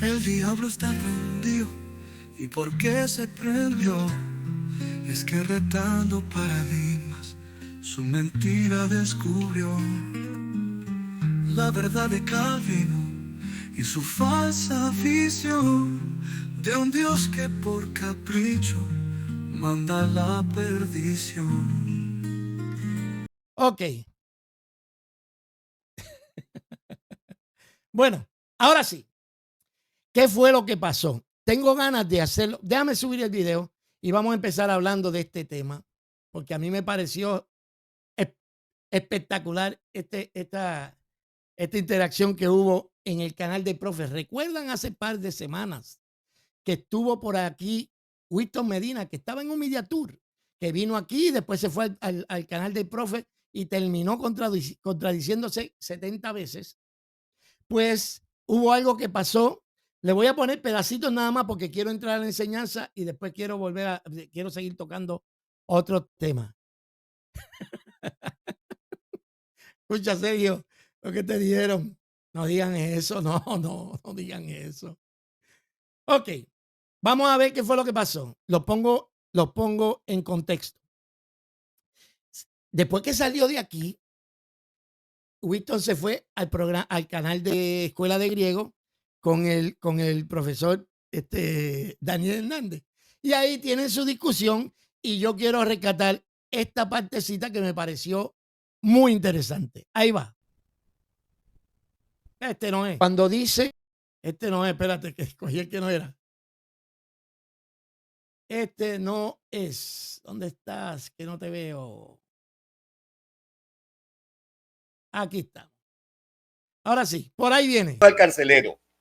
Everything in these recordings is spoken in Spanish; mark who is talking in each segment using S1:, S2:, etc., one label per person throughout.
S1: El diablo está prendido. ¿Y por qué se prendió? Es que retando paradigmas, su mentira descubrió la verdad de Calvino y su falsa visión de un Dios que por capricho manda la perdición.
S2: Ok. Bueno, ahora sí. ¿Qué fue lo que pasó? Tengo ganas de hacerlo. Déjame subir el video y vamos a empezar hablando de este tema, porque a mí me pareció espectacular esta interacción que hubo en el canal de Profe. ¿Recuerdan hace par de semanas que estuvo por aquí Winston Medina, que estaba en un media tour, que vino aquí y después se fue al canal del Profe y terminó contradiciéndose 70 veces? Pues hubo algo que pasó. Le voy a poner pedacitos nada más porque quiero entrar a la enseñanza y después quiero quiero seguir tocando otro tema. Escucha, Sergio, lo que te dieron. No digan eso, no digan eso. Ok, vamos a ver qué fue lo que pasó. Lo pongo en contexto. Después que salió de aquí, Winston se fue al canal de Escuela de Griego con el profesor Daniel Hernández. Y ahí tienen su discusión y yo quiero rescatar esta partecita que me pareció muy interesante. Ahí va. Este no es. Cuando dice, este no es, espérate, que escogí el que no era. Este no es. ¿Dónde estás? Que no te veo. Aquí está. Ahora sí, por ahí viene.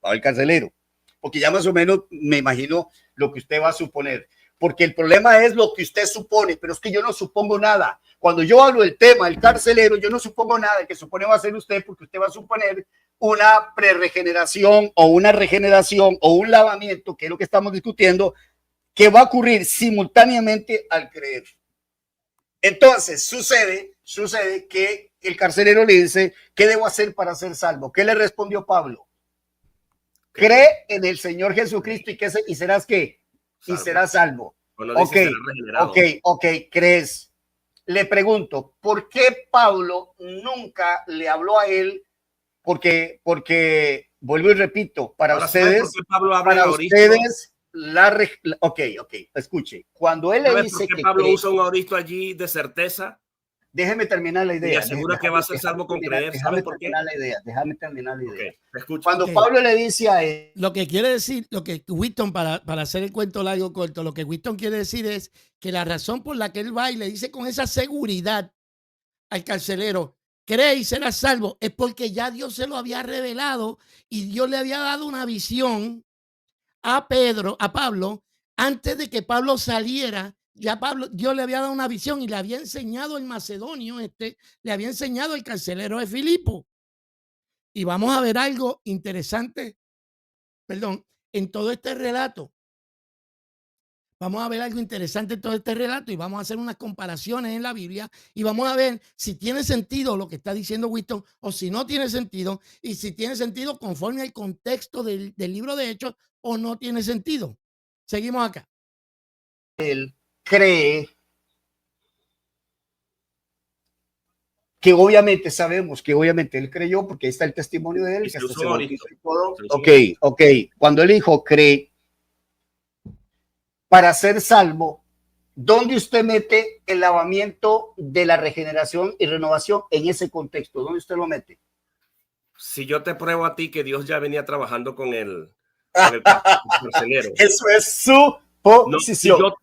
S3: Al carcelero, porque ya más o menos me imagino lo que usted va a suponer, porque el problema es lo que usted supone, pero es que yo no supongo nada. Cuando yo hablo del tema del carcelero, yo no supongo nada. El que supone va a ser usted, porque usted va a suponer una preregeneración o una regeneración o un lavamiento, que es lo que estamos discutiendo, que va a ocurrir simultáneamente al creer. Entonces sucede que el carcelero le dice: ¿qué debo hacer para ser salvo? ¿Qué le respondió Pablo? Cree en el Señor Jesucristo y serás ¿qué? Y serás salvo. Ok, crees. Le pregunto, ¿por qué Pablo nunca le habló a él? Porque vuelvo y repito, para
S4: Ahora,
S3: ustedes, escuche, cuando él le dice
S4: que Pablo usa un auristo allí de certeza,
S3: déjeme terminar la idea.
S4: Y asegura que va a ser salvo con creer. ¿Sabes por qué?
S3: Déjame terminar la idea.
S4: Okay, escucho.
S3: Cuando Pablo le dice a él,
S2: lo que quiere decir, lo que Winston, para hacer el cuento largo corto, lo que Winston quiere decir es que la razón por la que él va y le dice con esa seguridad al carcelero, cree y serás salvo, es porque ya Dios se lo había revelado y Dios le había dado una visión a Pablo, antes de que Pablo saliera. Ya Pablo, Dios le había dado una visión y le había enseñado el macedonio, le había enseñado el carcelero de Filipo. Y vamos a ver algo interesante, en todo este relato. Vamos a ver algo interesante en todo este relato y vamos a hacer unas comparaciones en la Biblia y vamos a ver si tiene sentido lo que está diciendo Winston o si no tiene sentido, y si tiene sentido conforme al contexto del libro de Hechos o no tiene sentido. Seguimos acá.
S3: Él cree, que obviamente sabemos que obviamente él creyó, porque ahí está el testimonio de él, que hasta se bautizó y todo. Ok. Cuando él dijo cree para ser salvo, ¿dónde usted mete el lavamiento de la regeneración y renovación en ese contexto? ¿Dónde usted lo mete?
S4: Si yo te pruebo a ti que Dios ya venía trabajando con el carcelero.
S3: Eso es su posición.
S4: No,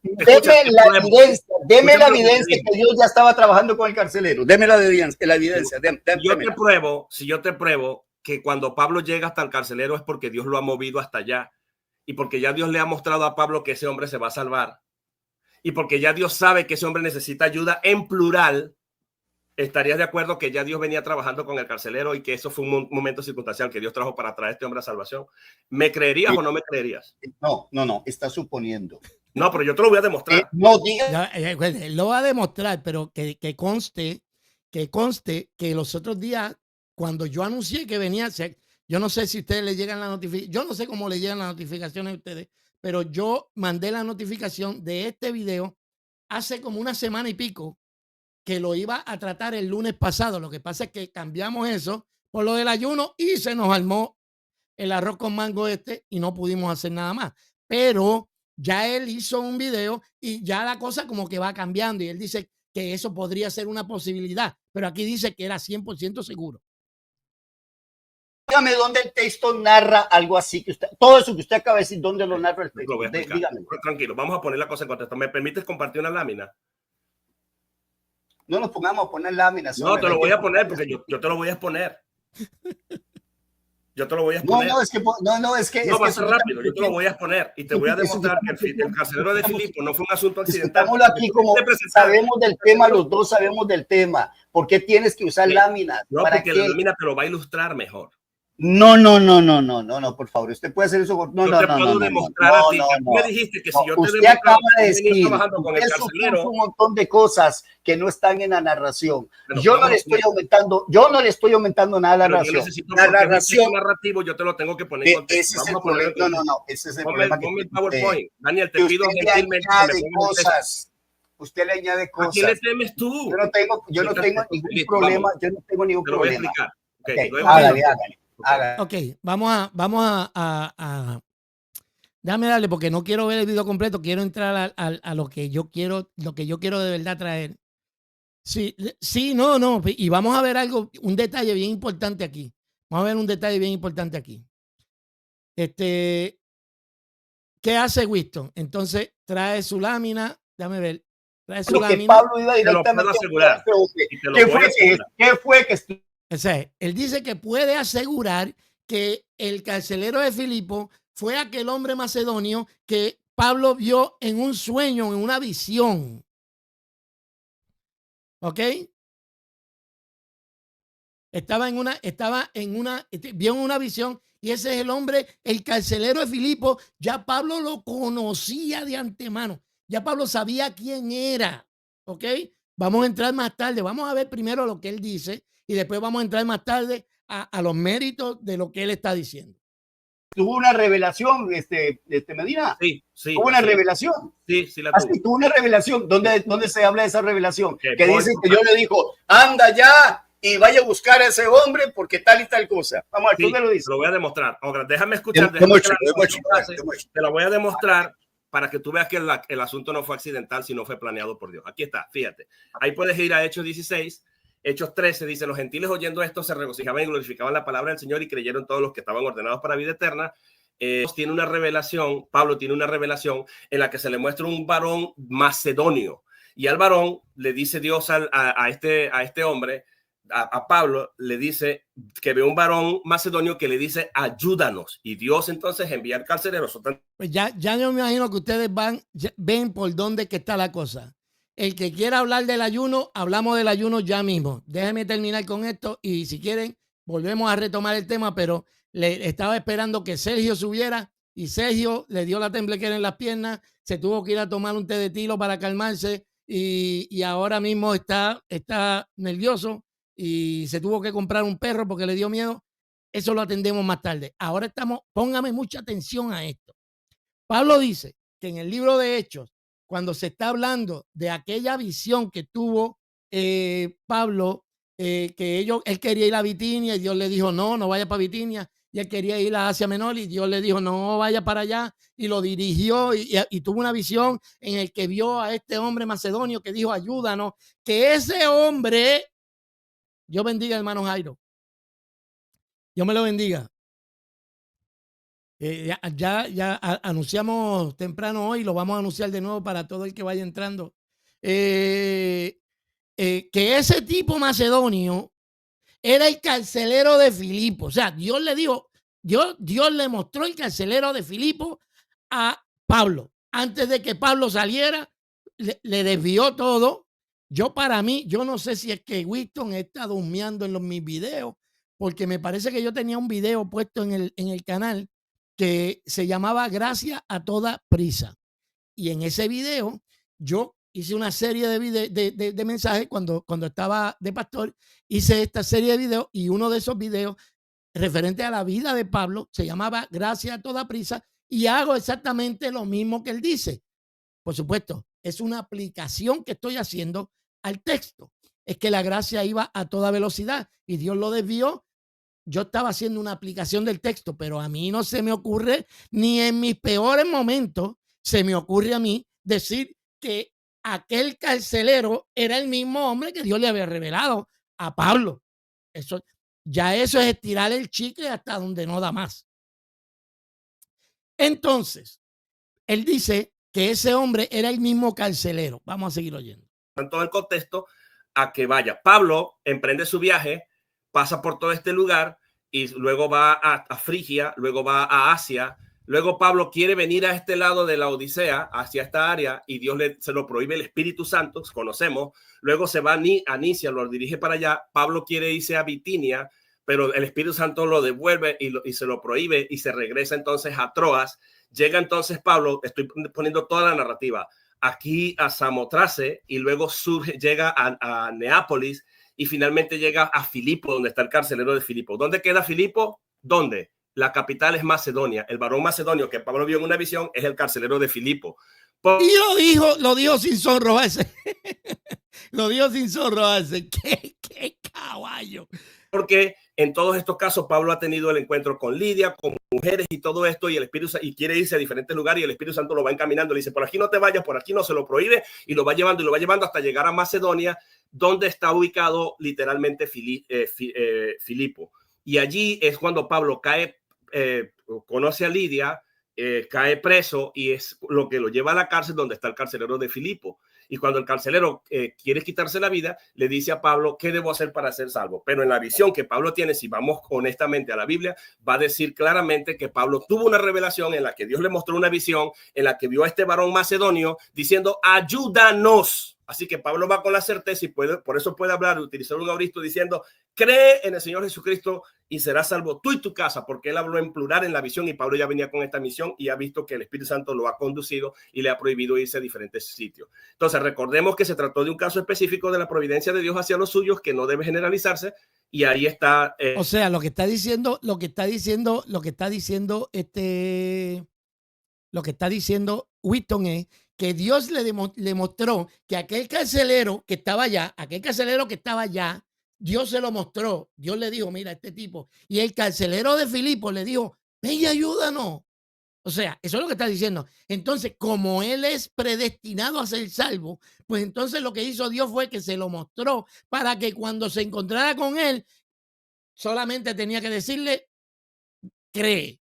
S3: deme la evidencia que Dios ya estaba trabajando con el carcelero. Deme la evidencia.
S4: Si yo te pruebo que cuando Pablo llega hasta el carcelero es porque Dios lo ha movido hasta allá y porque ya Dios le ha mostrado a Pablo que ese hombre se va a salvar y porque ya Dios sabe que ese hombre necesita ayuda en plural, ¿estarías de acuerdo que ya Dios venía trabajando con el carcelero y que eso fue un momento circunstancial que Dios trajo para traer a este hombre a salvación? ¿Me creerías o no me creerías?
S3: No, está suponiendo.
S4: No, pero yo te lo voy a demostrar.
S3: No diga.
S2: Él lo va a demostrar, pero que conste que los otros días, cuando yo anuncié que venía, Yo no sé si ustedes le llegan la notificación, yo no sé cómo le llegan las notificaciones a ustedes, pero yo mandé la notificación de este video hace como una semana y pico que lo iba a tratar el lunes pasado. Lo que pasa es que cambiamos eso por lo del ayuno y se nos armó el arroz con mango y no pudimos hacer nada más. Pero ya él hizo un video y ya la cosa como que va cambiando y él dice que eso podría ser una posibilidad, pero aquí dice que era 100% seguro.
S3: Dígame dónde el texto narra algo así, que usted, todo eso que usted acaba de decir, ¿dónde lo narra el
S4: Lo
S3: texto?
S4: voy a explicar.
S3: Dígame.
S4: Tranquilo, vamos a poner la cosa en contexto. ¿Me permites compartir una lámina?
S3: No nos pongamos a poner láminas.
S4: No, te lo voy a poner porque yo te lo voy a exponer. Yo te lo voy a exponer.
S3: No, es que
S4: no va a ser rápido. Yo te lo voy a exponer y te voy a demostrar que el carcelero de Filipo no fue un asunto accidental.
S3: Estamos aquí como sabemos del tema, los dos sabemos del tema. ¿Por qué tienes que usar láminas?
S4: No,
S3: ¿Para
S4: porque
S3: qué?
S4: la lámina te lo va a ilustrar mejor.
S3: No, por favor, usted puede hacer eso. No,
S4: yo te puedo demostrar a ti. Tú me dijiste que si yo te
S3: usted acaba de
S4: decir,
S3: trabajando con el carcelero, un montón de cosas que no están en la narración.
S4: Pero
S3: yo no le estoy aumentando nada a la narración.
S4: La narración narrativo yo te lo tengo que poner en contexto.
S3: Ese es el problema. No, ese es el problema.
S4: Ponme el PowerPoint. Daniel, te pido gentilmente
S3: que me cosas. Usted le añade cosas.
S4: ¿A quién le temes tú?
S3: Yo no tengo ningún problema. Yo no tengo ningún problema.
S4: Te lo voy a explicar.
S3: Hágale.
S2: Ok, vamos a déjame darle porque no quiero ver el video completo, quiero entrar a lo que yo quiero de verdad traer. Sí, no, y vamos a ver un detalle bien importante aquí. Vamos a ver un detalle bien importante aquí. ¿Qué hace Winston? Entonces trae su lámina, déjame ver. Trae su lámina.
S3: Que Pablo iba directamente
S4: a
S3: ¿Qué fue que
S2: o sea, él dice que puede asegurar que el carcelero de Filipo fue aquel hombre macedonio que Pablo vio en un sueño, en una visión. ¿Ok? Vio una visión y ese es el hombre, el carcelero de Filipo. Ya Pablo lo conocía de antemano. Ya Pablo sabía quién era. ¿Ok? Vamos a entrar más tarde. Vamos a ver primero lo que él dice y después vamos a entrar más tarde a los méritos de lo que él está diciendo.
S3: ¿Tuvo una revelación, Medina?
S4: Sí.
S3: ¿Tuvo una revelación?
S4: Sí, la tuvo.
S3: Tuvo una revelación. ¿Dónde se habla de esa revelación? Que dice que Dios le dijo, anda ya y vaya a buscar a ese hombre porque tal y tal cosa. Vamos a ver, ¿dónde lo dice?
S4: Te lo voy a demostrar. Ahora, déjame escuchar. Te lo voy a demostrar para que tú veas que el asunto no fue accidental, sino fue planeado por Dios. Aquí está, fíjate. Ahí puedes ir a Hechos 16. Hechos 13 dice, los gentiles oyendo esto se regocijaban y glorificaban la palabra del Señor y creyeron todos los que estaban ordenados para vida eterna. Tiene una revelación, Pablo tiene una revelación en la que se le muestra un varón macedonio y al varón le dice Dios a este hombre, a Pablo, le dice que ve un varón macedonio que le dice ayúdanos y Dios entonces envía al carcelero.
S2: Pues ya yo me imagino que ustedes ven por dónde que está la cosa. El que quiera hablar del ayuno, hablamos del ayuno ya mismo. Déjenme terminar con esto y si quieren, volvemos a retomar el tema, pero le estaba esperando que Sergio subiera y Sergio le dio la temblequera en las piernas, se tuvo que ir a tomar un té de tilo para calmarse y ahora mismo está nervioso y se tuvo que comprar un perro porque le dio miedo. Eso lo atendemos más tarde. Ahora póngame mucha atención a esto. Pablo dice que en el libro de Hechos, cuando se está hablando de aquella visión que tuvo Pablo, que él quería ir a Bitinia y Dios le dijo, no vaya para Bitinia, y él quería ir a Asia Menor y Dios le dijo, no vaya para allá, y lo dirigió y tuvo una visión en el que vio a este hombre macedonio que dijo, ayúdanos, que ese hombre, Dios bendiga hermano Jairo, Dios me lo bendiga. Ya anunciamos temprano hoy, lo vamos a anunciar de nuevo para todo el que vaya entrando. Que ese tipo macedonio era el carcelero de Filipo. O sea, Dios le dijo, Dios le mostró el carcelero de Filipo a Pablo. Antes de que Pablo saliera, le desvió todo. Yo no sé si es que Winston está durmiendo en mis videos, porque me parece que yo tenía un video puesto en el canal que se llamaba Gracia a toda prisa. Y en ese video yo hice una serie de mensajes cuando estaba de pastor, hice esta serie de videos y uno de esos videos referente a la vida de Pablo, se llamaba Gracia a toda prisa, y hago exactamente lo mismo que él dice. Por supuesto, es una aplicación que estoy haciendo al texto. Es que la gracia iba a toda velocidad y Dios lo desvió. Yo estaba haciendo una aplicación del texto, pero a mí no se me ocurre, ni en mis peores momentos, se me ocurre a mí decir que aquel carcelero era el mismo hombre que Dios le había revelado a Pablo. Eso es estirar el chicle hasta donde no da más. Entonces, él dice que ese hombre era el mismo carcelero. Vamos a seguir oyendo.
S4: En todo el contexto, a que vaya. Pablo emprende su viaje, pasa por todo este lugar y luego va a Frigia, luego va a Asia. Luego Pablo quiere venir a este lado de la Odisea, hacia esta área, y Dios se lo prohíbe el Espíritu Santo, conocemos. Luego se va a Nicia, lo dirige para allá. Pablo quiere irse a Bitinia, pero el Espíritu Santo lo devuelve y se lo prohíbe y se regresa entonces a Troas. Llega entonces Pablo, estoy poniendo toda la narrativa, aquí a Samotrace, y luego llega a Neápolis y finalmente llega a Filipo, donde está el carcelero de Filipo. ¿Dónde queda Filipo? ¿Dónde? La capital es Macedonia. El varón macedonio que Pablo vio en una visión es el carcelero de Filipo.
S2: Y lo dijo sin sonrojarse. Lo dijo sin sonrojarse. ¡Qué caballo!
S4: Porque en todos estos casos Pablo ha tenido el encuentro con Lidia, con mujeres y todo esto, y el Espíritu y quiere irse a diferentes lugares y el Espíritu Santo lo va encaminando. Le dice, por aquí no te vayas, por aquí no, se lo prohíbe, y lo va llevando hasta llegar a Macedonia, donde está ubicado literalmente Filipo. Y allí es cuando Pablo conoce a Lidia, cae preso, y es lo que lo lleva a la cárcel donde está el carcelero de Filipo. Y cuando el carcelero quiere quitarse la vida, le dice a Pablo, ¿qué debo hacer para ser salvo? Pero en la visión que Pablo tiene, si vamos honestamente a la Biblia, va a decir claramente que Pablo tuvo una revelación en la que Dios le mostró una visión, en la que vio a este varón macedonio diciendo, ayúdanos. Así que Pablo va con la certeza y por eso puede hablar y utilizar un auristo diciendo, cree en el Señor Jesucristo y serás salvo tú y tu casa, porque él habló en plural en la visión y Pablo ya venía con esta misión y ha visto que el Espíritu Santo lo ha conducido y le ha prohibido irse a diferentes sitios. Entonces recordemos que se trató de un caso específico de la providencia de Dios hacia los suyos que no debe generalizarse, y ahí está.
S2: O sea, lo que está diciendo Whitton es que Dios le mostró que aquel carcelero que estaba allá, Dios se lo mostró. Dios le dijo, mira, este tipo. Y el carcelero de Filipo le dijo, ven y ayúdanos. O sea, eso es lo que está diciendo. Entonces, como él es predestinado a ser salvo, pues entonces lo que hizo Dios fue que se lo mostró para que cuando se encontrara con él, solamente tenía que decirle, cree.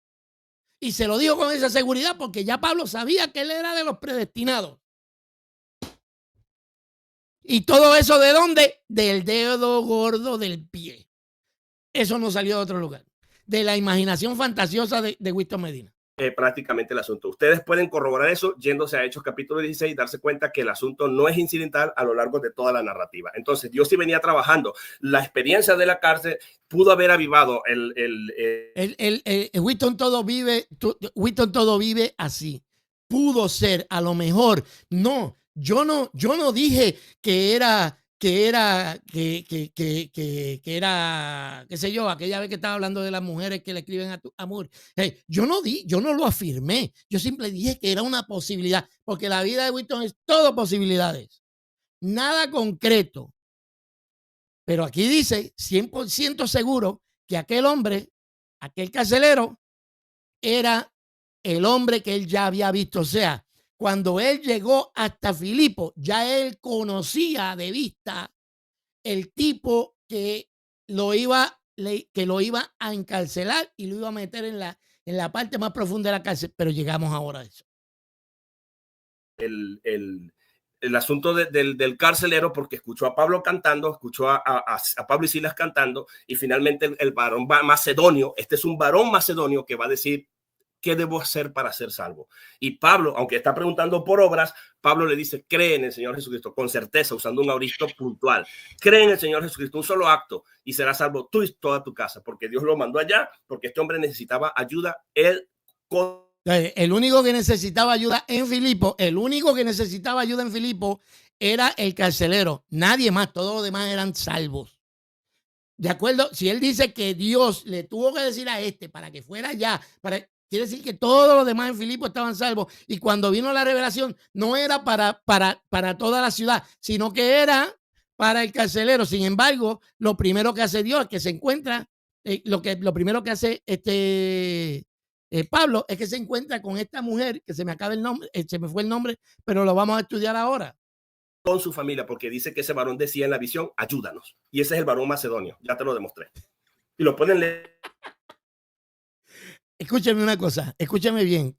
S2: Y se lo dijo con esa seguridad porque ya Pablo sabía que él era de los predestinados. ¿Y todo eso de dónde? Del dedo gordo del pie. Eso no salió de otro lugar. De la imaginación fantasiosa de Whitton Medina.
S4: Prácticamente el asunto. Ustedes pueden corroborar eso yéndose a Hechos capítulo 16 y darse cuenta que el asunto no es incidental a lo largo de toda la narrativa. Entonces, Dios sí venía trabajando. La experiencia de la cárcel pudo haber avivado
S2: Whitton todo vive así. Pudo ser, a lo mejor. No, yo no dije que era, qué sé yo, aquella vez que estaba hablando de las mujeres que le escriben a amor. Hey, yo no lo afirmé. Yo simplemente dije que era una posibilidad, porque la vida de Whitton es todo posibilidades. Nada concreto. Pero aquí dice 100% seguro que aquel hombre, aquel carcelero, era el hombre que él ya había visto. O sea, cuando él llegó hasta Filipo, ya él conocía de vista el tipo que lo iba a encarcelar y lo iba a meter en la parte más profunda de la cárcel. Pero llegamos ahora a eso.
S4: El asunto del carcelero, porque escuchó a Pablo cantando, escuchó a Pablo y Silas cantando, y finalmente el varón macedonio, este es un varón macedonio que va a decir, ¿qué debo hacer para ser salvo? Y Pablo, aunque está preguntando por obras, Pablo le dice, cree en el Señor Jesucristo, con certeza, usando un auristo puntual. Cree en el Señor Jesucristo, un solo acto, y serás salvo tú y toda tu casa, porque Dios lo mandó allá, porque este hombre necesitaba ayuda.
S2: El único que necesitaba ayuda en Filipo, era el carcelero. Nadie más, todos los demás eran salvos. De acuerdo, si él dice que Dios le tuvo que decir a este para que fuera allá, quiere decir que todos los demás en Filipo estaban salvos. Y cuando vino la revelación, no era para toda la ciudad, sino que era para el carcelero. Sin embargo, lo primero que hace Dios es que se encuentra, lo primero que hace Pablo es que se encuentra con esta mujer, que se me acaba el nombre, se me fue el nombre, pero lo vamos a estudiar ahora.
S4: Con su familia, porque dice que ese varón decía en la visión, ayúdanos. Y ese es el varón macedonio, ya te lo demostré. Y lo pueden leer.
S2: Escúchame una cosa, escúchame bien.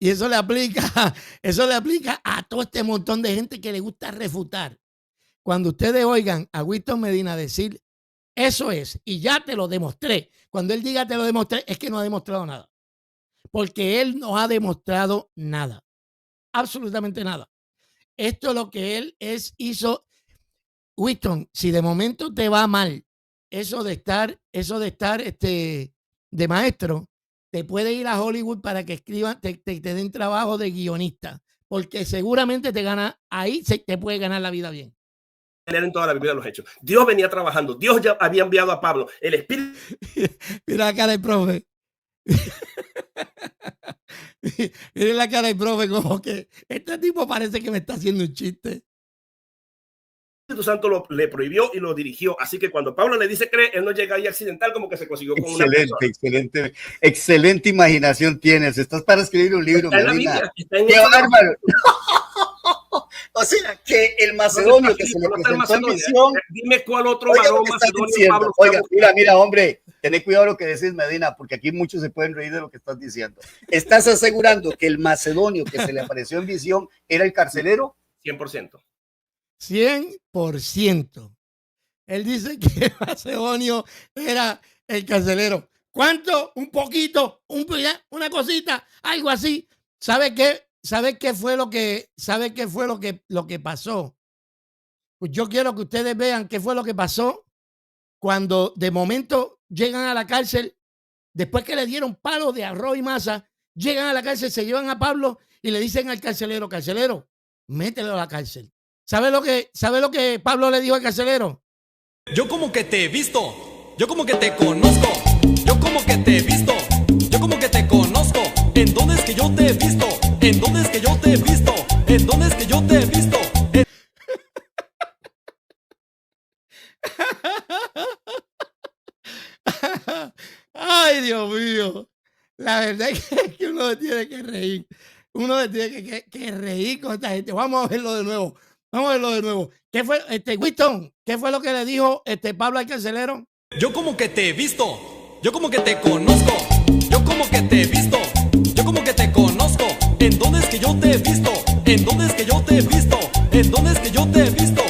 S2: Y eso le aplica a todo este montón de gente que le gusta refutar. Cuando ustedes oigan a Winston Medina decir, eso es, y ya te lo demostré. Cuando él diga te lo demostré, es que no ha demostrado nada. Porque él no ha demostrado nada. Absolutamente nada. Esto es lo que él hizo. Winston, si de momento te va mal eso de estar de maestro, te puede ir a Hollywood para que escriban, te den trabajo de guionista, porque seguramente te puede ganar la vida bien.
S4: En toda la Biblia los hechos. Dios venía trabajando. Dios ya había enviado a Pablo. El Espíritu.
S2: Mira la cara del profe. Mira la cara del profe, como que este tipo parece que me está haciendo un chiste.
S4: El Espíritu Santo le prohibió y lo dirigió. Así que cuando Pablo le dice cree, él no llega ahí accidental como que se consiguió con una persona.
S3: Excelente imaginación tienes. Estás para escribir un libro,
S4: está en la Biblia, está en
S3: ¡qué bárbaro! O sea, que el macedonio que se le presentó en visión.
S4: Dime cuál otro varón macedonio Pablo.
S3: Oiga, mira, hombre, tened cuidado lo que decís, Medina, porque aquí muchos se pueden reír de lo que estás diciendo. ¿Estás asegurando que el macedonio que se le apareció en visión era el carcelero?
S4: 100%.
S2: 100%. Él dice que Macedonio era el carcelero. ¿Cuánto? Un poquito, una cosita, algo así. ¿Sabe qué fue lo que pasó? Pues yo quiero que ustedes vean qué fue lo que pasó cuando de momento llegan a la cárcel, después que le dieron palos de arroz y masa, llegan a la cárcel, se llevan a Pablo y le dicen al carcelero, mételo a la cárcel. ¿Sabe lo que Pablo le dijo al carcelero?
S5: Yo como que te he visto, yo como que te conozco, yo como que te he visto, yo como que te conozco. ¿En dónde es que yo te he visto? ¿En dónde es que yo te he visto? ¿En dónde es que yo te he visto?
S2: Ay, Dios mío. La verdad es que uno se tiene que reír. Uno se tiene que reír con esta gente. Vamos a verlo de nuevo. ¿Qué fue, Winston? ¿Qué fue lo que le dijo Pablo al carcelero?
S5: Yo como que te he visto, yo como que te conozco, yo como que te he visto, yo como que te conozco. ¿En dónde es que yo te he visto? ¿En dónde es que yo te he visto? ¿En dónde es que yo te he visto?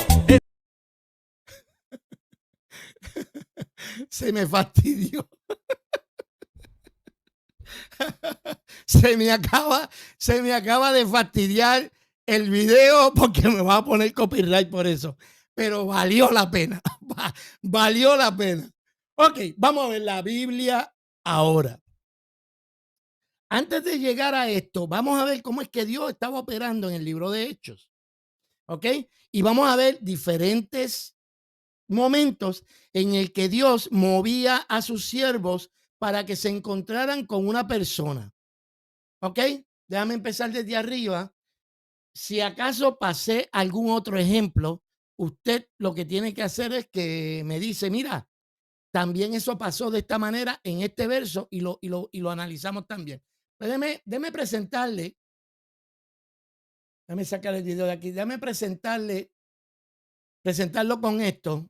S2: Se me fastidió. Se me acaba de fastidiar el video porque me va a poner copyright por eso. Pero valió la pena. Valió la pena. Ok, vamos a ver la Biblia ahora. Antes de llegar a esto, vamos a ver cómo es que Dios estaba operando en el libro de Hechos. ¿Ok? Y vamos a ver diferentes momentos en el que Dios movía a sus siervos para que se encontraran con una persona. ¿Ok? Déjame empezar desde arriba. Si acaso pasé algún otro ejemplo, usted lo que tiene que hacer es que me dice, mira, también eso pasó de esta manera en este verso y lo analizamos también. Pues déjeme presentarle. Déjame sacar el video de aquí. Déjame presentarlo con esto.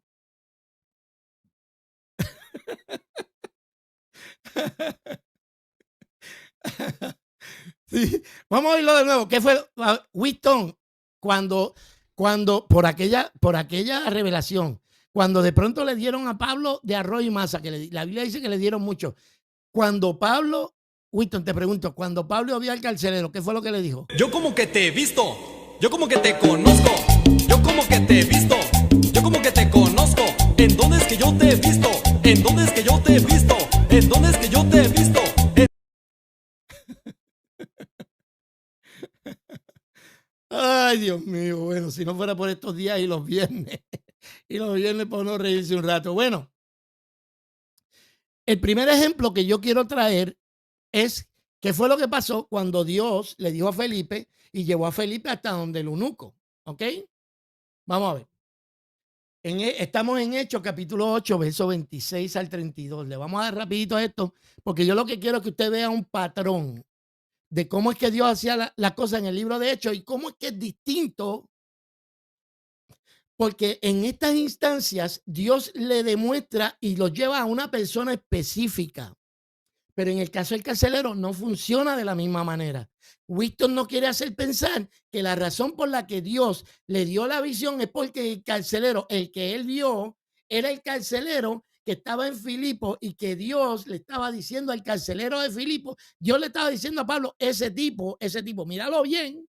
S2: Sí, vamos a oírlo de nuevo. ¿Qué fue Winston cuando por aquella revelación, cuando de pronto le dieron a Pablo de arroz y masa, que la Biblia dice que le dieron mucho? Cuando Pablo, Winston, te pregunto, cuando Pablo vio al carcelero, ¿qué fue lo que le dijo?
S5: Yo como que te he visto, yo como que te conozco, yo como que te he visto, yo como que te conozco. ¿En dónde es que yo te he visto? ¿En dónde es que yo te he visto? ¿En dónde es que yo te he visto?
S2: Ay, Dios mío, bueno, si no fuera por estos días y los viernes y los viernes para uno reírse un rato. Bueno, el primer ejemplo que yo quiero traer es qué fue lo que pasó cuando Dios le dijo a Felipe y llevó a Felipe hasta donde el eunuco. ¿Ok? Vamos a ver. Estamos en Hechos capítulo 8, verso 26 al 32. Le vamos a dar rapidito a esto porque yo lo que quiero es que usted vea un patrón de cómo es que Dios hacía las cosas en el libro de Hechos y cómo es que es distinto, porque en estas instancias Dios le demuestra y lo lleva a una persona específica. Pero en el caso del carcelero no funciona de la misma manera. Winston no quiere hacer pensar que la razón por la que Dios le dio la visión es porque el carcelero, el que él vio, era el carcelero que estaba en Filipo y que Dios le estaba diciendo al carcelero de Filipo, Dios le estaba diciendo a Pablo, ese tipo, míralo bien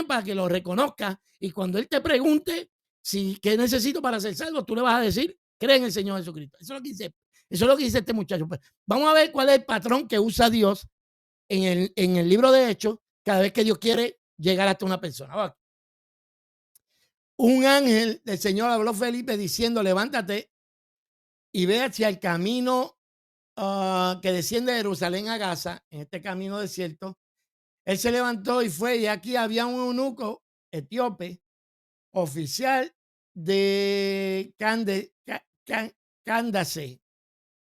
S2: para que lo reconozca y cuando él te pregunte si qué necesito para ser salvo, tú le vas a decir, cree en el Señor Jesucristo. Eso es lo que dice este muchacho. Pues, vamos a ver cuál es el patrón que usa Dios en el libro de Hechos cada vez que Dios quiere llegar hasta una persona. Va. Un ángel del Señor habló a Felipe diciendo, levántate y ve hacia el camino que desciende de Jerusalén a Gaza, en este camino desierto. Él se levantó y fue, y aquí había un eunuco etíope, oficial de Candace.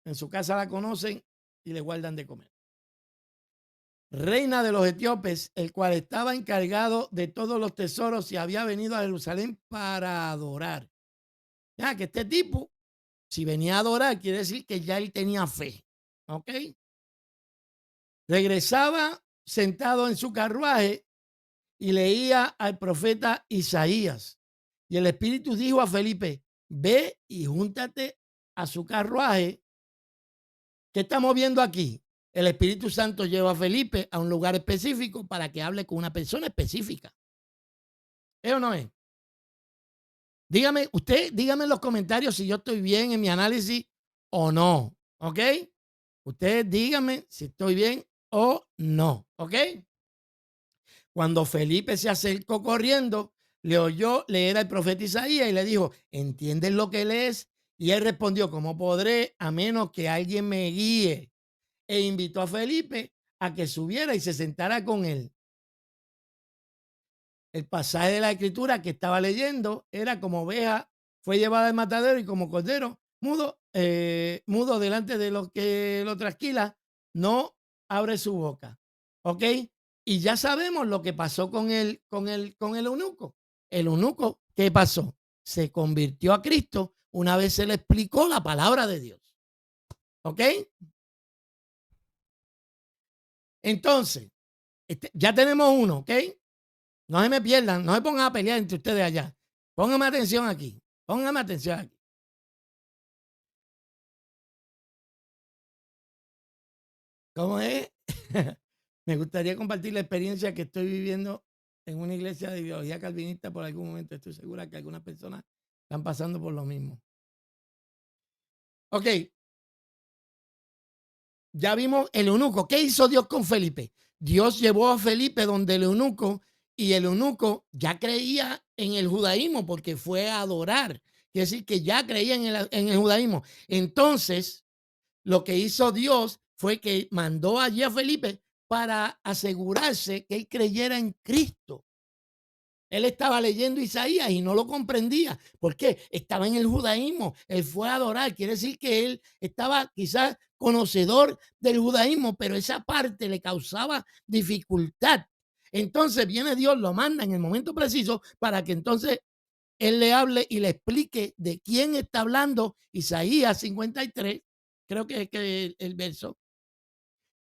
S2: En su casa la conocen y le guardan de comer. Reina de los etíopes, el cual estaba encargado de todos los tesoros y había venido a Jerusalén para adorar. Ya que este tipo, si venía a adorar, quiere decir que ya él tenía fe. ¿Ok? Regresaba sentado en su carruaje y leía al profeta Isaías. Y el Espíritu dijo a Felipe, ve y júntate a su carruaje. ¿Qué estamos viendo aquí? El Espíritu Santo lleva a Felipe a un lugar específico para que hable con una persona específica. ¿Es o no es? Dígame en los comentarios si yo estoy bien en mi análisis o no. ¿Ok? Usted dígame si estoy bien o no. ¿Ok? Cuando Felipe se acercó corriendo, le oyó leer al profeta Isaías y le dijo, ¿entiendes lo que lees? Y él respondió, ¿cómo podré a menos que alguien me guíe? E invitó a Felipe a que subiera y se sentara con él. El pasaje de la escritura que estaba leyendo era como oveja fue llevada al matadero y como cordero mudo delante de los que lo trasquila, no abre su boca. ¿Ok? Y ya sabemos lo que pasó con el eunuco. El eunuco, ¿qué pasó? Se convirtió a Cristo una vez se le explicó la palabra de Dios. ¿Ok? Entonces, ya tenemos uno, ¿ok? No se me pierdan, no se pongan a pelear entre ustedes allá. Pónganme atención aquí. Pónganme atención aquí. ¿Cómo es? Me gustaría compartir la experiencia que estoy viviendo en una iglesia de ideología calvinista por algún momento. Estoy segura que algunas personas están pasando por lo mismo. Ok. Ya vimos el eunuco. ¿Qué hizo Dios con Felipe? Dios llevó a Felipe donde el eunuco y el eunuco ya creía en el judaísmo porque fue a adorar. Quiere decir que ya creía en el judaísmo. Entonces, lo que hizo Dios fue que mandó allí a Felipe para asegurarse que él creyera en Cristo. Él estaba leyendo Isaías y no lo comprendía. ¿Por qué? Estaba en el judaísmo. Él fue a adorar. Quiere decir que él estaba quizás conocedor del judaísmo, pero esa parte le causaba dificultad. Entonces viene Dios, lo manda en el momento preciso para que entonces él le hable y le explique de quién está hablando Isaías 53, creo que es el verso,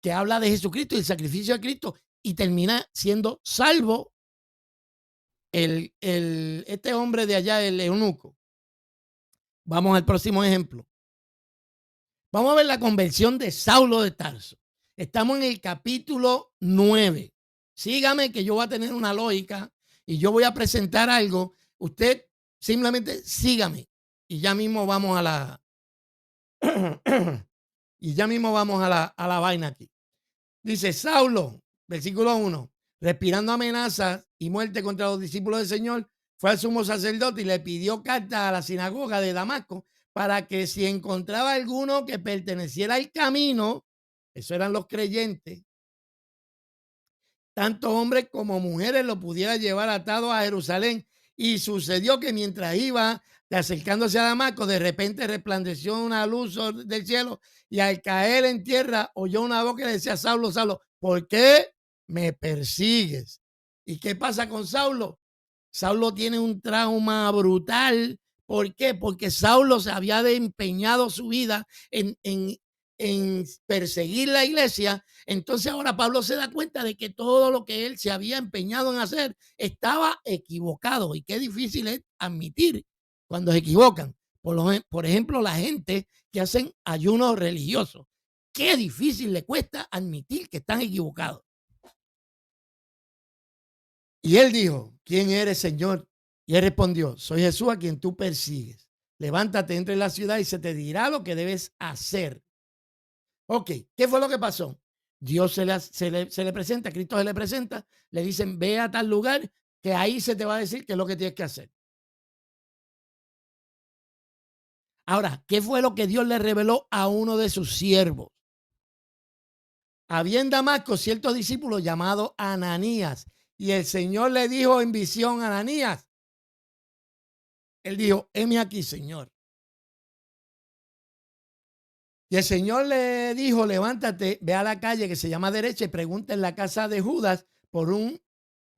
S2: que habla de Jesucristo y el sacrificio de Cristo y termina siendo salvo este hombre de allá, el eunuco. Vamos al próximo ejemplo. Vamos a ver la conversión de Saulo de Tarso. Estamos en el capítulo 9. Sígame que yo voy a tener una lógica y yo voy a presentar algo. Usted simplemente sígame y ya mismo vamos a la a la vaina aquí. Dice Saulo, versículo 1, respirando amenazas y muerte contra los discípulos del Señor, fue al sumo sacerdote y le pidió carta a la sinagoga de Damasco para que si encontraba alguno que perteneciera al camino, eso eran los creyentes, tanto hombres como mujeres lo pudiera llevar atado a Jerusalén. Y sucedió que mientras iba acercándose a Damasco, de repente resplandeció una luz del cielo y al caer en tierra oyó una voz que le decía: Saulo, Saulo, ¿por qué me persigues? ¿Y qué pasa con Saulo? Saulo tiene un trauma brutal. ¿Por qué? Porque Saulo se había empeñado su vida en perseguir la iglesia. Entonces ahora Pablo se da cuenta de que todo lo que él se había empeñado en hacer estaba equivocado. Y qué difícil es admitir cuando se equivocan. Por ejemplo, la gente que hacen ayunos religiosos. Qué difícil le cuesta admitir que están equivocados. Y él dijo: ¿quién eres, Señor? Y él respondió: soy Jesús a quien tú persigues. Levántate, entra en la ciudad y se te dirá lo que debes hacer. Ok, ¿qué fue lo que pasó? Dios se le presenta, Cristo se le presenta, le dicen: ve a tal lugar que ahí se te va a decir qué es lo que tienes que hacer. Ahora, ¿qué fue lo que Dios le reveló a uno de sus siervos? Había en Damasco ciertos discípulos llamados Ananías, y el Señor le dijo en visión a Ananías, él dijo: heme aquí, Señor. Y el Señor le dijo: levántate, ve a la calle que se llama derecha y pregunta en la casa de Judas por un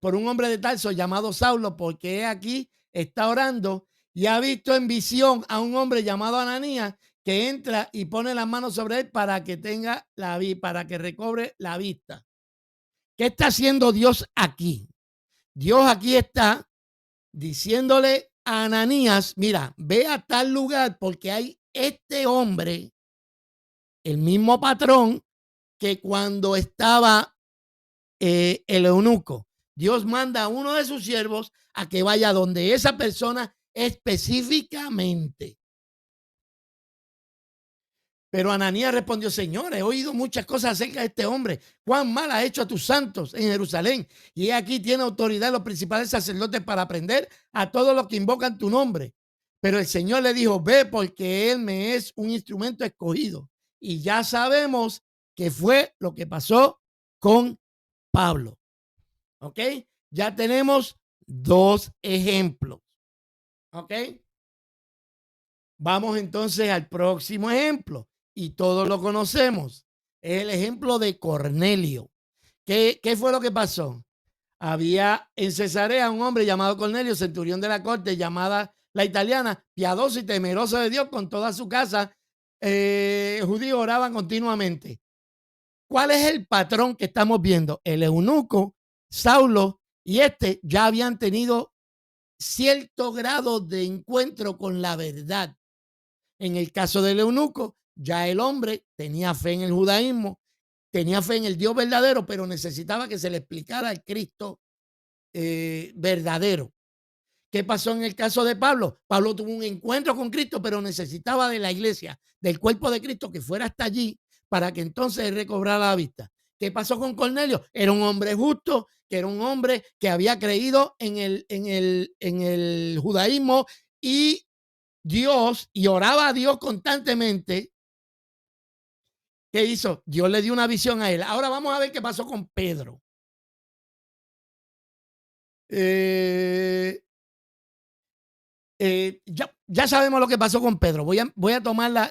S2: hombre de Tarso llamado Saulo, porque aquí está orando y ha visto en visión a un hombre llamado Ananías que entra y pone las manos sobre él para que para que recobre la vista. ¿Qué está haciendo Dios aquí? Dios aquí está diciéndole a Ananías: mira, ve a tal lugar porque hay este hombre, el mismo patrón que cuando estaba el eunuco. Dios manda a uno de sus siervos a que vaya donde esa persona específicamente. Pero Ananías respondió: Señor, he oído muchas cosas acerca de este hombre. Cuán mal ha hecho a tus santos en Jerusalén. Y aquí tiene autoridad los principales sacerdotes para prender a todos los que invocan tu nombre. Pero el Señor le dijo: ve, porque él me es un instrumento escogido. Y ya sabemos qué fue lo que pasó con Pablo. ¿Ok? Ya tenemos dos ejemplos. ¿Ok? Vamos entonces al próximo ejemplo. Y todos lo conocemos. Es el ejemplo de Cornelio. ¿Qué fue lo que pasó? Había en Cesarea un hombre llamado Cornelio, centurión de la corte, llamada la italiana, piadoso y temeroso de Dios, con toda su casa. Judíos oraban continuamente. ¿Cuál es el patrón que estamos viendo? El eunuco, Saulo y ya habían tenido cierto grado de encuentro con la verdad. En el caso del eunuco, ya el hombre tenía fe en el judaísmo, tenía fe en el Dios verdadero, pero necesitaba que se le explicara el Cristo verdadero. ¿Qué pasó en el caso de Pablo? Pablo tuvo un encuentro con Cristo, pero necesitaba de la iglesia, del cuerpo de Cristo, que fuera hasta allí para que entonces recobrara la vista. ¿Qué pasó con Cornelio? Era un hombre justo, que era un hombre que había creído en el judaísmo y oraba a Dios constantemente. ¿Qué hizo? Dios le dio una visión a él. Ahora vamos a ver qué pasó con Pedro. Ya sabemos lo que pasó con Pedro. Voy a tomar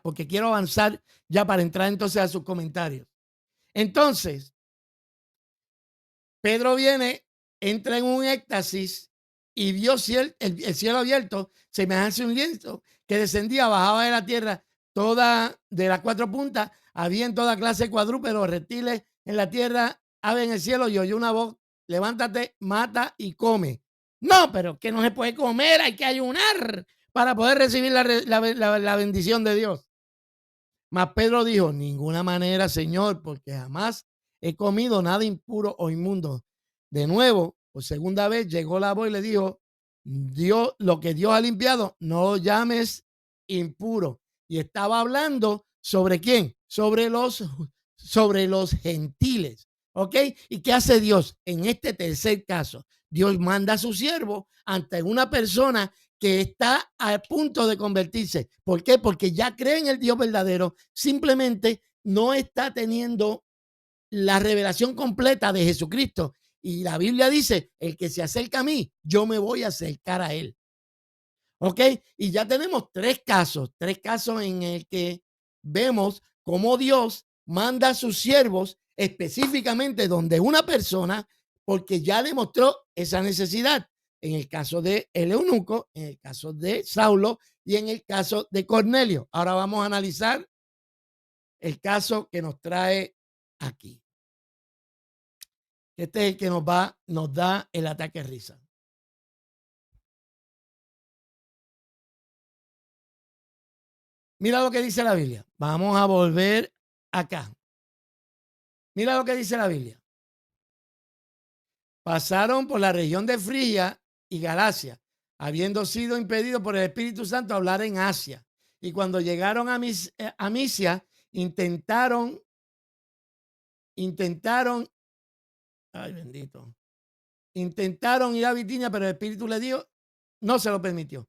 S2: porque quiero avanzar ya para entrar entonces a sus comentarios. Entonces, Pedro entra en un éxtasis y vio el cielo abierto, semejante a un lienzo que descendía, bajaba de la tierra, toda de las cuatro puntas. Había en toda clase de cuadrúpedos, reptiles en la tierra, aves en el cielo, y oyó una voz: levántate, mata y come. No, pero que no se puede comer, hay que ayunar para poder recibir la bendición de Dios. Mas Pedro dijo: ninguna manera, Señor, porque jamás he comido nada impuro o inmundo. De nuevo, por segunda vez, llegó la voz y le dijo: Dios, lo que Dios ha limpiado, no lo llames impuro. Y estaba hablando ¿sobre quién? Sobre los gentiles. ¿Ok? ¿Y qué hace Dios en este tercer caso? Dios manda a su siervo ante una persona que está a punto de convertirse. ¿Por qué? Porque ya cree en el Dios verdadero, simplemente no está teniendo la revelación completa de Jesucristo. Y la Biblia dice, el que se acerca a mí, yo me voy a acercar a él. ¿Ok? Y ya tenemos tres casos en el que vemos cómo Dios manda a sus siervos específicamente donde una persona, porque ya demostró esa necesidad. En el caso de el eunuco, en el caso de Saulo y en el caso de Cornelio. Ahora vamos a analizar el caso que nos trae aquí. Este es el que nos da el ataque risa. Mira lo que dice la Biblia. Vamos a volver acá. Mira lo que dice la Biblia. Pasaron por la región de Frigia y Galacia, habiendo sido impedido por el Espíritu Santo hablar en Asia. Y cuando llegaron a Misia, intentaron, ay bendito, intentaron ir a Bitinia, pero el Espíritu le dio, no se lo permitió.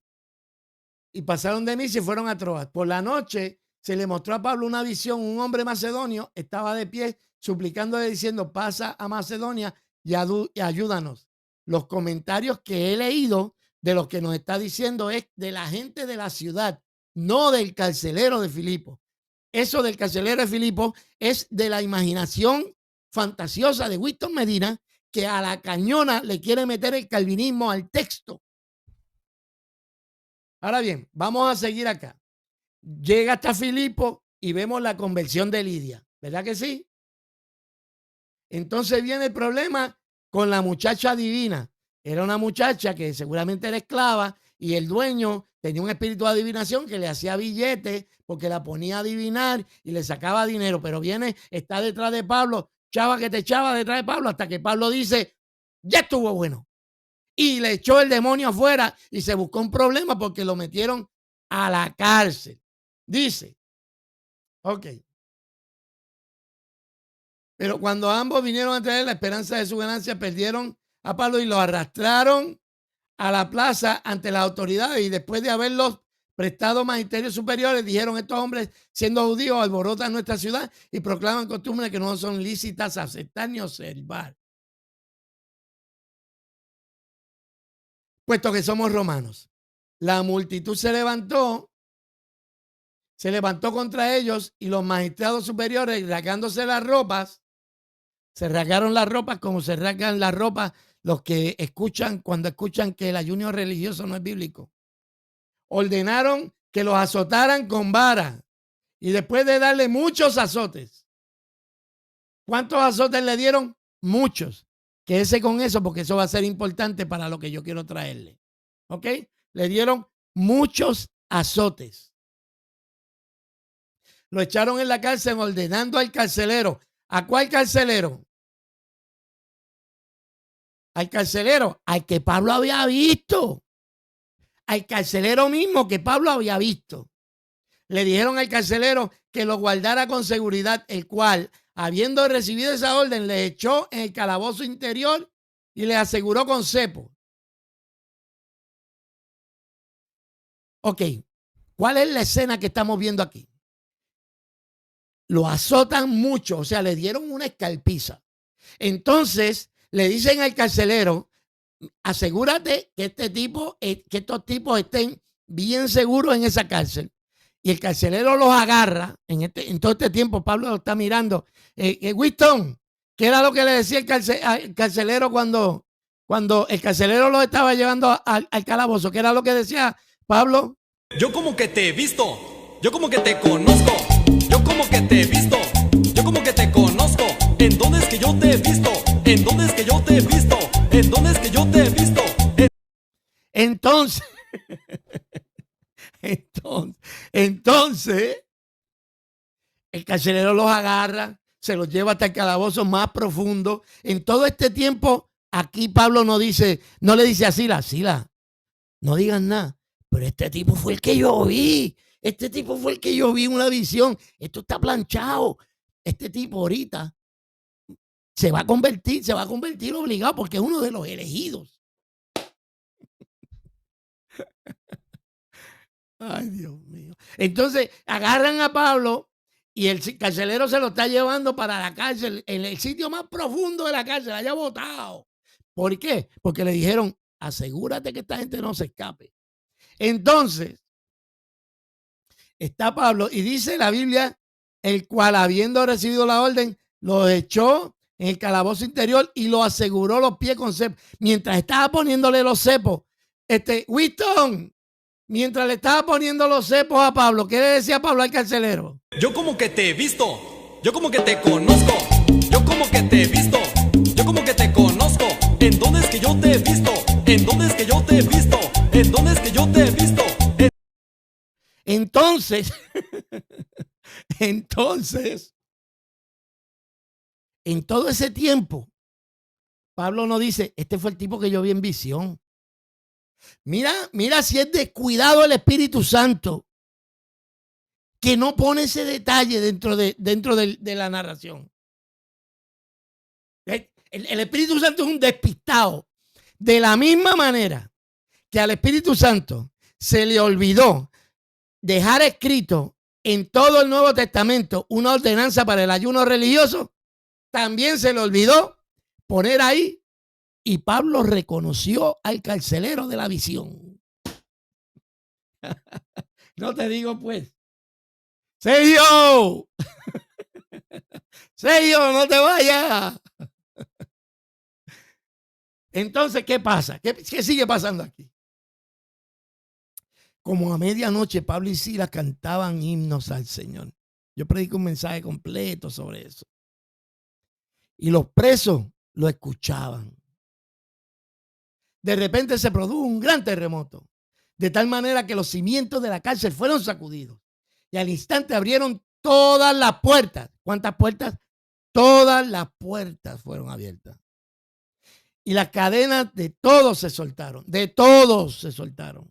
S2: Y pasaron de Misia y fueron a Troas. Por la noche se le mostró a Pablo una visión. Un hombre macedonio estaba de pie suplicándole diciendo, pasa a Macedonia y ayúdanos. Los comentarios que he leído de lo que nos está diciendo es de la gente de la ciudad, no del carcelero de Filipo. Eso del carcelero de Filipo es de la imaginación fantasiosa de Winston Medina, que a la cañona le quiere meter el calvinismo al texto. Ahora bien, vamos a seguir acá. Llega hasta Filipo y vemos la conversión de Lidia, ¿verdad que sí? Entonces viene el problema con la muchacha divina. Era una muchacha que seguramente era esclava y el dueño tenía un espíritu de adivinación que le hacía billetes porque la ponía a adivinar y le sacaba dinero. Pero viene, está detrás de Pablo, chava que te echaba detrás de Pablo hasta que Pablo dice, ya estuvo bueno. Y le echó el demonio afuera y se buscó un problema porque lo metieron a la cárcel. Dice, ok. Pero cuando ambos vinieron a traer la esperanza de su ganancia, perdieron a Pablo y lo arrastraron a la plaza ante las autoridades. Y después de haberlos prestado magisterios superiores, dijeron, estos hombres, siendo judíos, alborotan nuestra ciudad y proclaman costumbres que no son lícitas a aceptar ni observar, puesto que somos romanos. La multitud se levantó contra ellos y los magistrados superiores, rasgándose las ropas, se rasgaron las ropas como se rasgan las ropas los que escuchan cuando escuchan que el ayuno religioso no es bíblico. Ordenaron que los azotaran con vara y después de darle muchos azotes. ¿Cuántos azotes le dieron? Muchos. Quédese con eso porque eso va a ser importante para lo que yo quiero traerle. ¿Ok? Le dieron muchos azotes. Lo echaron en la cárcel ordenando al carcelero. ¿A cuál carcelero? Al carcelero, al que Pablo había visto. Al carcelero mismo que Pablo había visto. Le dijeron al carcelero que lo guardara con seguridad, el cual, habiendo recibido esa orden, le echó en el calabozo interior y le aseguró con cepo. Ok, ¿cuál es la escena que estamos viendo aquí? Lo azotan mucho, o sea, le dieron una escalpiza. Entonces, le dicen al carcelero, asegúrate que estos tipos estén bien seguros en esa cárcel. Y el carcelero los agarra. En todo este tiempo, Pablo lo está mirando. Winston, ¿qué era lo que le decía el carcelero cuando el carcelero lo estaba llevando al calabozo? ¿Qué era lo que decía Pablo?
S5: Yo como que te he visto, yo como que te conozco, yo como que te he visto, yo como que te conozco. ¿En dónde es que yo te he visto? ¿En dónde es que yo te he visto? ¿En dónde es que yo te he visto?
S2: Entonces, el carcelero los agarra, se los lleva hasta el calabozo más profundo. En todo este tiempo, aquí Pablo no le dice a Sila, no digan nada, pero este tipo fue el que yo vi. Este tipo fue el que yo vi en una visión. Esto está planchado. Este tipo ahorita se va a convertir obligado porque es uno de los elegidos. Ay, Dios mío. Entonces agarran a Pablo y el carcelero se lo está llevando para la cárcel, en el sitio más profundo de la cárcel, allá botado. ¿Por qué? Porque le dijeron, asegúrate que esta gente no se escape. Entonces, está Pablo y dice la Biblia, el cual habiendo recibido la orden, lo echó en el calabozo interior y lo aseguró los pies con cepos. Mientras estaba poniéndole los cepos, Winston, mientras le estaba poniendo los cepos a Pablo, ¿qué le decía Pablo al carcelero?
S5: Yo como que te he visto, yo como que te conozco, yo como que te he visto, yo como que te conozco. ¿En dónde es que yo te he visto? ¿En dónde es que yo te he visto? ¿En dónde es que yo te he visto?
S2: Entonces, en todo ese tiempo, Pablo no dice, este fue el tipo que yo vi en visión. Mira si es descuidado el Espíritu Santo, que no pone ese detalle dentro de la narración. El Espíritu Santo es un despistado. De la misma manera que al Espíritu Santo se le olvidó dejar escrito en todo el Nuevo Testamento una ordenanza para el ayuno religioso, también se le olvidó poner ahí, y Pablo reconoció al carcelero de la visión. No te digo pues, Sergio, Sergio, no te vayas. Entonces, ¿qué pasa? ¿Qué sigue pasando aquí? Como a medianoche, Pablo y Silas cantaban himnos al Señor. Yo predico un mensaje completo sobre eso. Y los presos lo escuchaban. De repente se produjo un gran terremoto, de tal manera que los cimientos de la cárcel fueron sacudidos. Y al instante abrieron todas las puertas. ¿Cuántas puertas? Todas las puertas fueron abiertas. Y las cadenas de todos se soltaron. De todos se soltaron.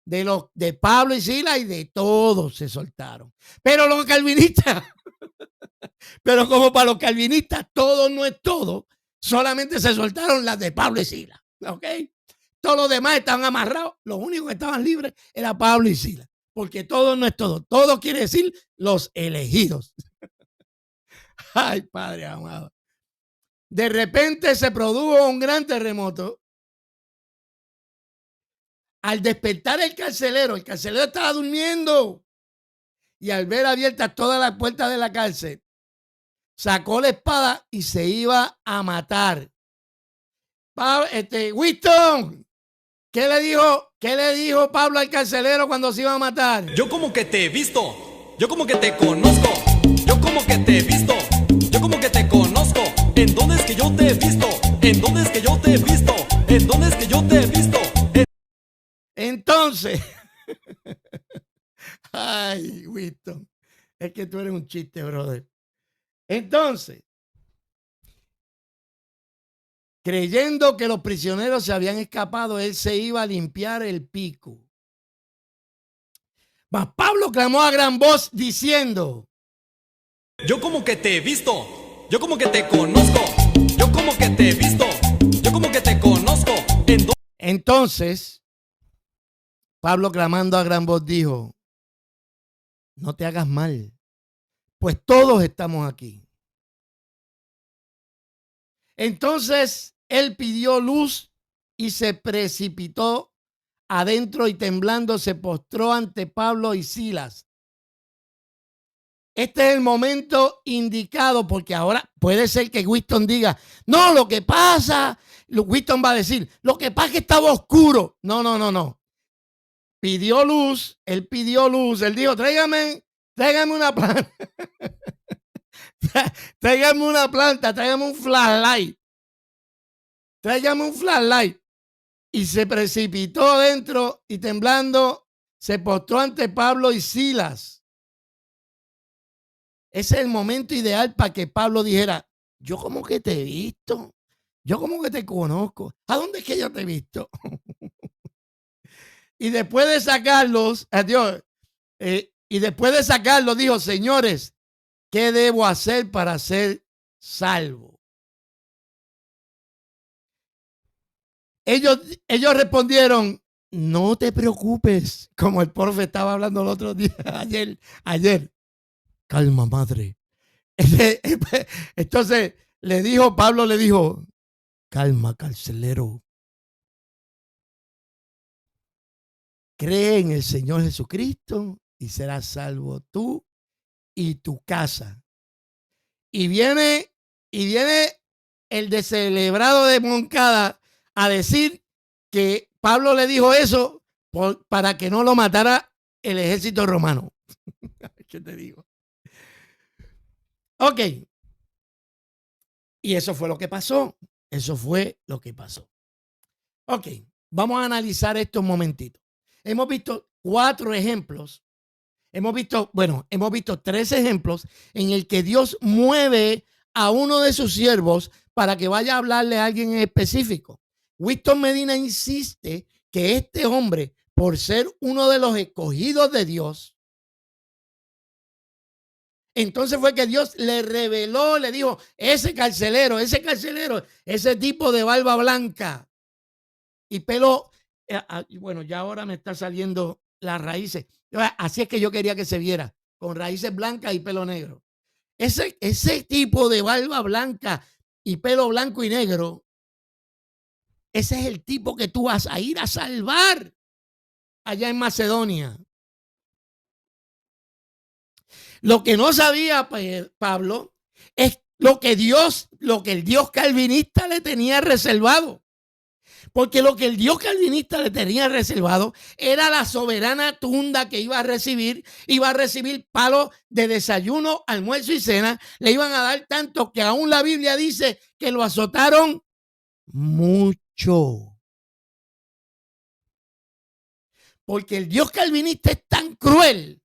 S2: De Pablo y Silas y de todos se soltaron. Pero los calvinistas, pero como para los calvinistas todo no es todo, solamente se soltaron las de Pablo y Silas. ¿Ok? Todos los demás estaban amarrados. Los únicos que estaban libres era Pablo y Silas. Porque todo no es todo. Todo quiere decir los elegidos. Ay, Padre amado. De repente se produjo un gran terremoto. Al despertar el carcelero estaba durmiendo. Y al ver abiertas todas las puertas de la cárcel, sacó la espada y se iba a matar. Winston, ¿qué le dijo Pablo al carcelero cuando se iba a matar?
S5: Yo como que te he visto, yo como que te conozco, yo como que te he visto, yo como que te conozco. ¿En dónde es que yo te he visto? ¿En dónde es que yo te he visto? ¿En dónde es que yo te he visto?
S2: Entonces, ay, Winston, es que tú eres un chiste, brother. Entonces, creyendo que los prisioneros se habían escapado, él se iba a limpiar el pico. Mas Pablo clamó a gran voz diciendo,
S5: yo como que te he visto, yo como que te conozco, yo como que te he visto, yo como que te conozco.
S2: Entonces, Pablo clamando a gran voz dijo, no te hagas mal, pues todos estamos aquí. Entonces él pidió luz y se precipitó adentro y temblando se postró ante Pablo y Silas. Este es el momento indicado, porque ahora puede ser que Winston diga, no, lo que pasa, Winston va a decir, lo que pasa es que estaba oscuro. No. Pidió luz, él dijo, tráigame una planta. Tráigame una planta, tráigame un flashlight. Y se precipitó adentro y temblando se postró ante Pablo y Silas. Ese es el momento ideal para que Pablo dijera, yo como que te he visto, yo como que te conozco. ¿A dónde es que yo te he visto? Y después de sacarlos, dijo, señores, ¿qué debo hacer para ser salvo? Ellos respondieron, no te preocupes, como el profe estaba hablando el otro día, ayer. Calma, madre. Entonces Pablo le dijo, calma, carcelero. Cree en el Señor Jesucristo y serás salvo tú y tu casa. Y viene el descelebrado de Moncada a decir que Pablo le dijo eso para que no lo matara el ejército romano. ¿Qué te digo? Ok. Y eso fue lo que pasó. Ok. Vamos a analizar esto un momentito. Hemos visto 4 ejemplos. Hemos visto 3 ejemplos en el que Dios mueve a uno de sus siervos para que vaya a hablarle a alguien en específico. Winston Medina insiste que este hombre, por ser uno de los escogidos de Dios, entonces fue que Dios le reveló, le dijo, ese carcelero, ese tipo de barba blanca y pelo, bueno, ya ahora me está saliendo las raíces. Así es que yo quería que se viera, con raíces blancas y pelo negro. Ese tipo de barba blanca y pelo blanco y negro, ese es el tipo que tú vas a ir a salvar allá en Macedonia. Lo que no sabía Pablo es lo que el Dios calvinista le tenía reservado. Porque lo que el Dios calvinista le tenía reservado era la soberana tunda que iba a recibir palos de desayuno, almuerzo y cena. Le iban a dar tanto que aún la Biblia dice que lo azotaron mucho. Porque el Dios calvinista es tan cruel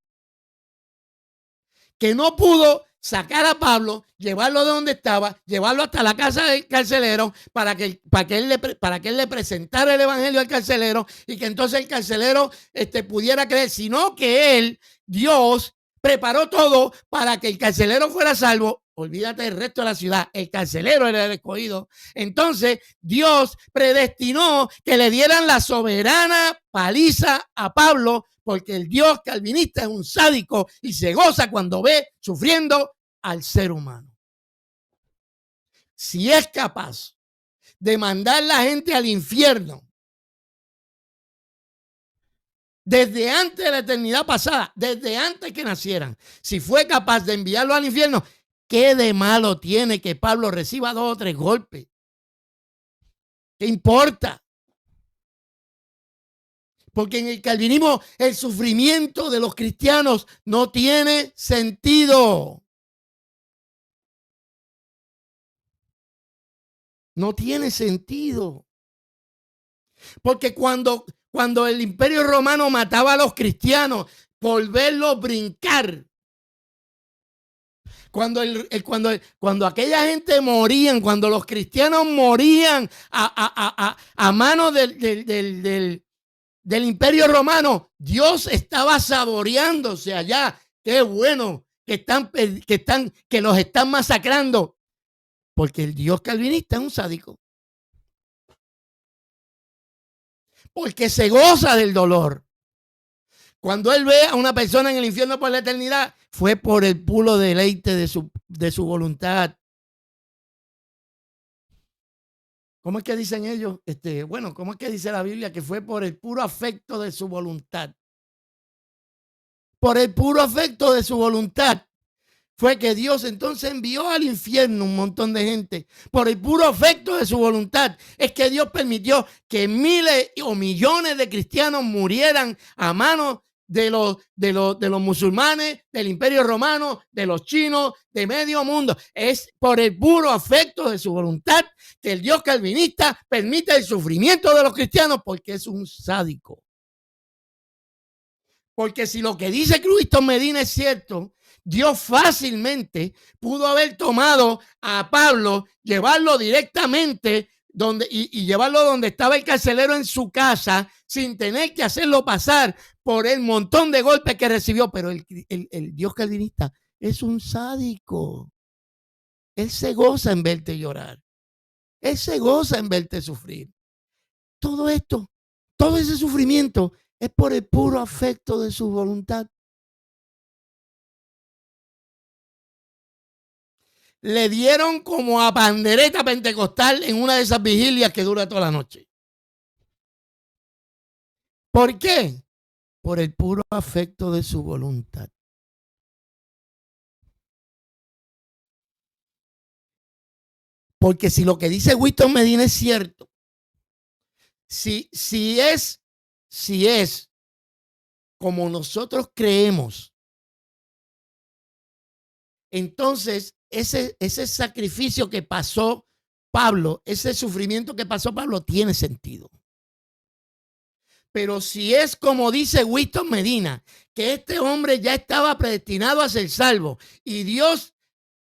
S2: que no pudo sacar a Pablo, llevarlo de donde estaba, llevarlo hasta la casa del carcelero para que él le presentara el evangelio al carcelero y que entonces el carcelero pudiera creer, sino que Dios preparó todo para que el carcelero fuera salvo. Olvídate del resto de la ciudad, el carcelero era el escogido. Entonces Dios predestinó que le dieran la soberana paliza a Pablo, porque el Dios calvinista es un sádico y se goza cuando ve sufriendo al ser humano. Si es capaz de mandar la gente al infierno desde antes de la eternidad pasada, desde antes que nacieran, si fue capaz de enviarlo al infierno, ¿qué de malo tiene que Pablo reciba 2 o 3 golpes? ¿Qué importa? Porque en el calvinismo el sufrimiento de los cristianos no tiene sentido. No tiene sentido. Porque cuando el Imperio Romano mataba a los cristianos por verlos brincar, cuando aquella gente morían, cuando los cristianos morían a manos del Imperio Romano, Dios estaba saboreándose allá. Qué bueno que los están masacrando. Porque el Dios calvinista es un sádico. Porque se goza del dolor. Cuando él ve a una persona en el infierno por la eternidad, fue por el puro deleite de su voluntad. ¿Cómo es que dicen ellos? ¿Cómo es que dice la Biblia? Que fue por el puro afecto de su voluntad. Por el puro afecto de su voluntad fue que Dios entonces envió al infierno un montón de gente. Por el puro afecto de su voluntad es que Dios permitió que miles o millones de cristianos murieran a manos de los musulmanes, del Imperio Romano, de los chinos, de medio mundo. Es por el puro afecto de su voluntad que el Dios calvinista permite el sufrimiento de los cristianos, porque es un sádico. Porque si lo que dice Winston Medina es cierto, Dios fácilmente pudo haber tomado a Pablo, llevarlo directamente y llevarlo donde estaba el carcelero en su casa, sin tener que hacerlo pasar por el montón de golpes que recibió. Pero el Dios calvinista es un sádico. Él se goza en verte llorar. Él se goza en verte sufrir. Todo esto Todo ese sufrimiento es por el puro afecto de su voluntad. Le dieron como a pandereta pentecostal en una de esas vigilias que dura toda la noche. ¿Por qué? Por el puro afecto de su voluntad. Porque si lo que dice Winston Medina es cierto, si es como nosotros creemos, entonces ese sacrificio que pasó Pablo, ese sufrimiento que pasó Pablo tiene sentido. Pero si es como dice Winston Medina, que este hombre ya estaba predestinado a ser salvo y Dios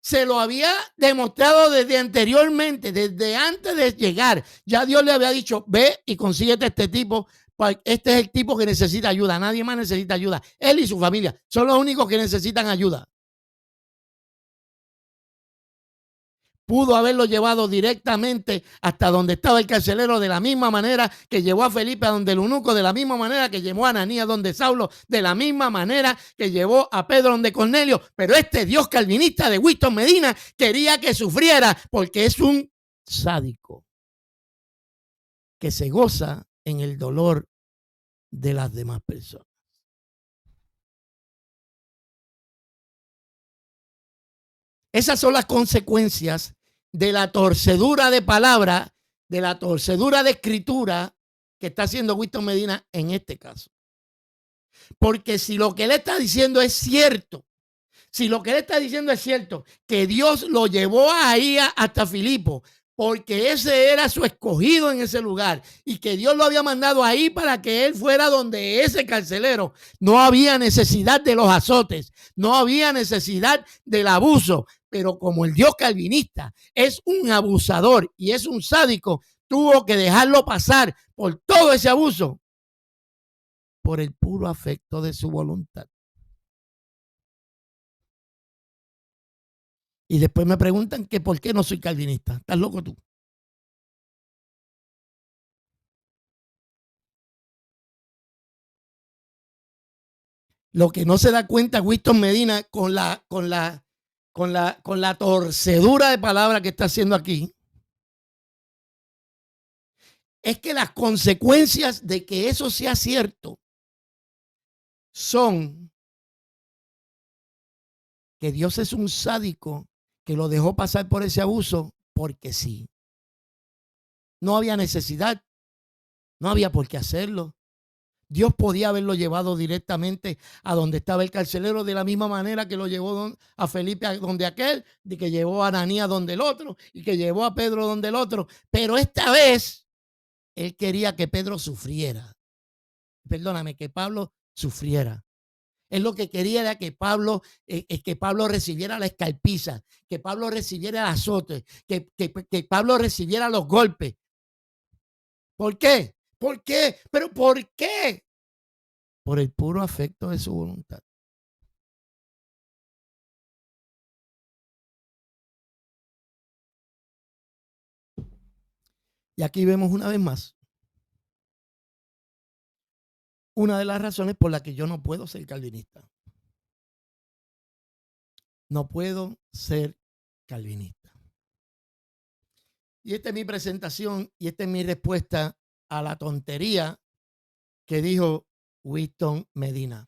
S2: se lo había demostrado desde anteriormente, desde antes de llegar, ya Dios le había dicho, ve y consíguete este tipo, este es el tipo que necesita ayuda, nadie más necesita ayuda, él y su familia son los únicos que necesitan ayuda. Pudo haberlo llevado directamente hasta donde estaba el carcelero, de la misma manera que llevó a Felipe a donde el eunuco, de la misma manera que llevó a Ananías donde Saulo, de la misma manera que llevó a Pedro donde Cornelio. Pero este Dios calvinista de Winston Medina quería que sufriera porque es un sádico que se goza en el dolor de las demás personas. Esas son las consecuencias de la torcedura de palabra, de la torcedura de escritura que está haciendo Winston Medina en este caso. Porque si lo que él está diciendo es cierto, que Dios lo llevó ahí hasta Filipo, porque ese era su escogido en ese lugar y que Dios lo había mandado ahí para que él fuera donde ese carcelero, no había necesidad de los azotes, no había necesidad del abuso. Pero como el Dios calvinista es un abusador y es un sádico, tuvo que dejarlo pasar por todo ese abuso por el puro afecto de su voluntad. Y después me preguntan que por qué no soy calvinista. ¿Estás loco tú? Lo que no se da cuenta Winston Medina con la torcedura de palabra que está haciendo aquí, es que las consecuencias de que eso sea cierto son que Dios es un sádico que lo dejó pasar por ese abuso porque sí. No había necesidad, no había por qué hacerlo. Dios podía haberlo llevado directamente a donde estaba el carcelero, de la misma manera que lo llevó a Felipe a donde aquel, de que llevó a Ananías donde el otro y que llevó a Pedro donde el otro. Pero esta vez él quería que Pedro sufriera. Perdóname, que Pablo sufriera. Él lo que quería era que Pablo recibiera la escarpiza, que Pablo recibiera el azote, que Pablo recibiera los golpes. ¿Por qué? ¿Por qué? ¿Pero por qué? Por el puro afecto de su voluntad. Y aquí vemos una vez más una de las razones por las que yo no puedo ser calvinista. No puedo ser calvinista. Y esta es mi presentación y esta es mi respuesta a la tontería que dijo Winston Medina.